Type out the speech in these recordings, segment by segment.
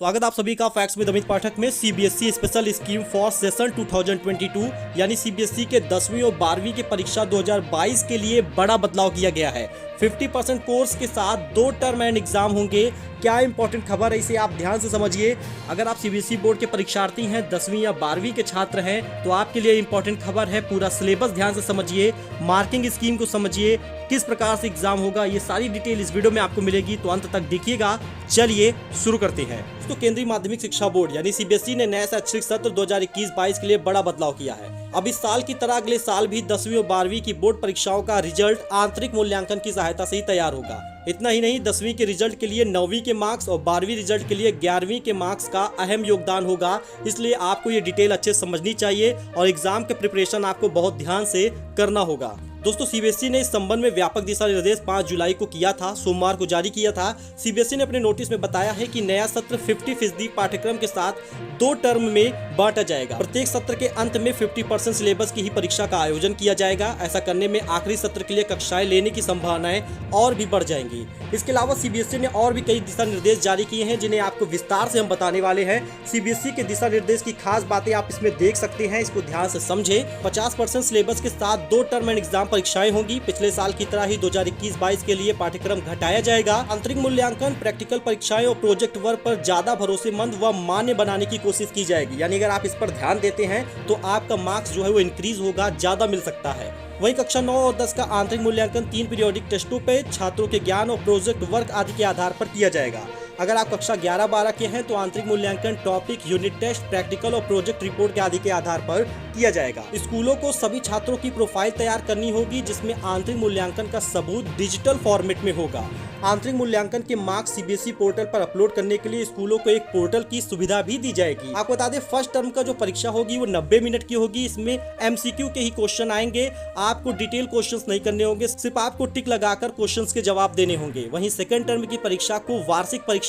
स्वागत आप सभी का फैक्ट्स विद अमित पाठक में। CBSE special scheme for session 2022 यानी सीबीएसई के 10वीं और 12वीं की परीक्षा 2022 के लिए बड़ा बदलाव किया गया है। 50% कोर्स के साथ 2 टर्म एंड एग्जाम होंगे। क्या इंपॉर्टेंट खबर है, इसे आप ध्यान से समझिए। अगर आप सीबीएसई बोर्ड के परीक्षार्थी हैं, 10वीं या 12वीं के छात्र हैं, तो आपके लिए इंपॉर्टेंट खबर है। पूरा सिलेबस ध्यान से समझिए, मार्किंग स्कीम को समझिए, किस प्रकार से एग्जाम होगा, ये सारी डिटेल इस वीडियो में आपको मिलेगी, तो अंत तक देखिएगा। चलिए शुरू करते हैं। तो केंद्रीय माध्यमिक शिक्षा बोर्ड यानी सीबीएसई ने नया शैक्षणिक सत्र 2021-22 के लिए बड़ा बदलाव किया है। अब इस साल की तरह अगले साल भी 10वीं और 12वीं की बोर्ड परीक्षाओं का रिजल्ट आंतरिक मूल्यांकन की सहायता से ही तैयार होगा। इतना ही नहीं, 10वीं के रिजल्ट के लिए 9वीं के मार्क्स और 12वीं रिजल्ट के लिए 11वीं के मार्क्स का अहम योगदान होगा। इसलिए आपको ये डिटेल अच्छे से समझनी चाहिए और एग्जाम के प्रिपरेशन आपको बहुत ध्यान से करना होगा। दोस्तों, सीबीएसई ने इस संबंध में व्यापक दिशा निर्देश 5 जुलाई को किया था, सोमवार को जारी किया था। सीबीएसई ने अपने नोटिस में बताया है कि नया सत्र 50% पाठ्यक्रम के साथ 2 टर्म में बांटा जाएगा। प्रत्येक सत्र के अंत में 50% सिलेबस की ही परीक्षा का आयोजन किया जाएगा। ऐसा करने में आखिरी सत्र के लिए कक्षाएं लेने की संभावनाएं और भी बढ़ जाएंगी। इसके अलावा सीबीएसई ने और भी कई दिशा निर्देश जारी किए हैं, जिन्हें आपको विस्तार से हम बताने वाले हैं। सीबीएसई के दिशा निर्देश की खास बातें आप इसमें देख सकते हैं, इसको ध्यान से समझे। 50% सिलेबस के साथ 2 टर्म एंड एग्जाम परीक्षाएं होंगी। पिछले साल की तरह ही 2021-22 के लिए पाठ्यक्रम घटाया जाएगा। आंतरिक मूल्यांकन, प्रैक्टिकल परीक्षाएं और प्रोजेक्ट वर्क पर ज्यादा भरोसेमंद व मान्य बनाने की कोशिश की जाएगी। यानी अगर आप इस पर ध्यान देते हैं तो आपका मार्क्स जो है वो इंक्रीज होगा, ज्यादा मिल सकता है। वहीं कक्षा 9 और 10 का आंतरिक मूल्यांकन 3 पीरियोडिक टेस्टों पे छात्रों के ज्ञान और प्रोजेक्ट वर्क आदि के आधार पर किया जाएगा। अगर आप कक्षा 11-12 के हैं तो आंतरिक मूल्यांकन टॉपिक, यूनिट टेस्ट, प्रैक्टिकल और प्रोजेक्ट रिपोर्ट के आदि के आधार पर किया जाएगा। स्कूलों को सभी छात्रों की प्रोफाइल तैयार करनी होगी, जिसमें आंतरिक मूल्यांकन का सबूत डिजिटल फॉर्मेट में होगा। आंतरिक मूल्यांकन के मार्क्स सीबीएसई पोर्टल पर अपलोड करने के लिए स्कूलों को एक पोर्टल की सुविधा भी दी जाएगी। आपको बता दें, फर्स्ट टर्म का जो परीक्षा होगी वो 90 मिनट की होगी। इसमें एमसीक्यू के ही क्वेश्चन आएंगे। आपको डिटेल क्वेश्चंस नहीं करने होंगे, सिर्फ आपको टिक लगाकर क्वेश्चंस के जवाब देने होंगे। वहीं सेकंड टर्म की परीक्षा को वार्षिक परीक्षा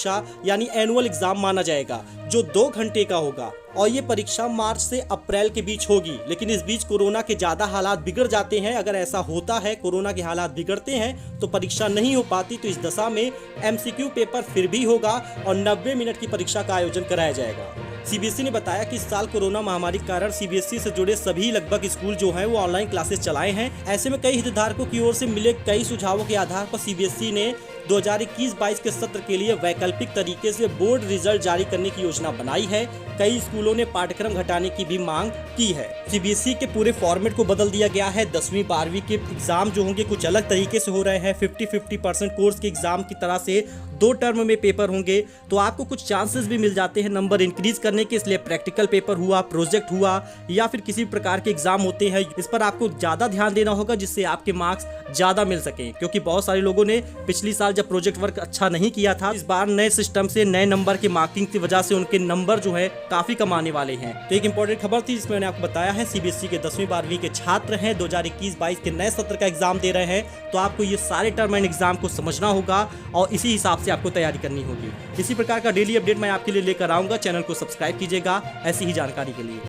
यानी एनुअल एग्जाम माना जाएगा, जो 2 घंटे का होगा और ये परीक्षा मार्च से अप्रैल के बीच होगी। लेकिन इस बीच कोरोना के ज्यादा हालात बिगड़ जाते हैं। अगर ऐसा होता है, कोरोना के हालात बिगड़ते हैं तो परीक्षा नहीं हो पाती, तो इस दशा में एमसीक्यू पेपर फिर भी होगा और 90 मिनट की परीक्षा का आयोजन कराया जाएगा। सीबीएसई ने बताया कि इस साल कोरोना महामारी के कारण सीबीएसई से जुड़े सभी लगभग स्कूल जो हैं वो ऑनलाइन क्लासेस चलाए हैं। ऐसे में कई हितधारकों की ओर से मिले कई सुझावों के आधार पर सीबीएसई ने 2021-22 के सत्र के लिए वैकल्पिक तरीके से बोर्ड रिजल्ट जारी करने की योजना बनाई है। कई स्कूलों ने पाठ्यक्रम घटाने की भी मांग की है। सीबीएसई के पूरे फॉर्मेट को बदल दिया गया है। 10वीं 12वीं के एग्जाम जो होंगे कुछ अलग तरीके से हो रहे हैं। 50-50% कोर्स के एग्जाम की तरह से 2 टर्म में पेपर होंगे, तो आपको कुछ चांसेस भी मिल जाते हैं नंबर इंक्रीज करने के। इसलिए प्रैक्टिकल पेपर हुआ, प्रोजेक्ट हुआ या फिर किसी प्रकार के एग्जाम होते हैं, इस पर आपको ज्यादा ध्यान देना होगा, जिससे आपके मार्क्स ज्यादा मिल सके। क्योंकि बहुत सारे लोगों ने पिछली साल जब प्रोजेक्ट वर्क अच्छा नहीं किया था, इस बार नए सिस्टम से नए नंबर की मार्किंग की वजह से उनके नंबर जो है काफी कम आने वाले हैं। तो एक इंपॉर्टेंट खबर थी जिसमें मैंने आपको बताया है। सीबीएसई के 10वीं 12वीं के छात्र हैं, 2021-22 के नए सत्र का एग्जाम दे रहे हैं, तो आपको ये सारे टर्म एंड एग्जाम को समझना होगा और इसी हिसाब से आपको तैयारी करनी होगी। इसी प्रकार का डेली अपडेट मैं आपके लिए लेकर आऊंगा। चैनल को सब्सक्राइब कीजिएगा ऐसी ही जानकारी के लिए।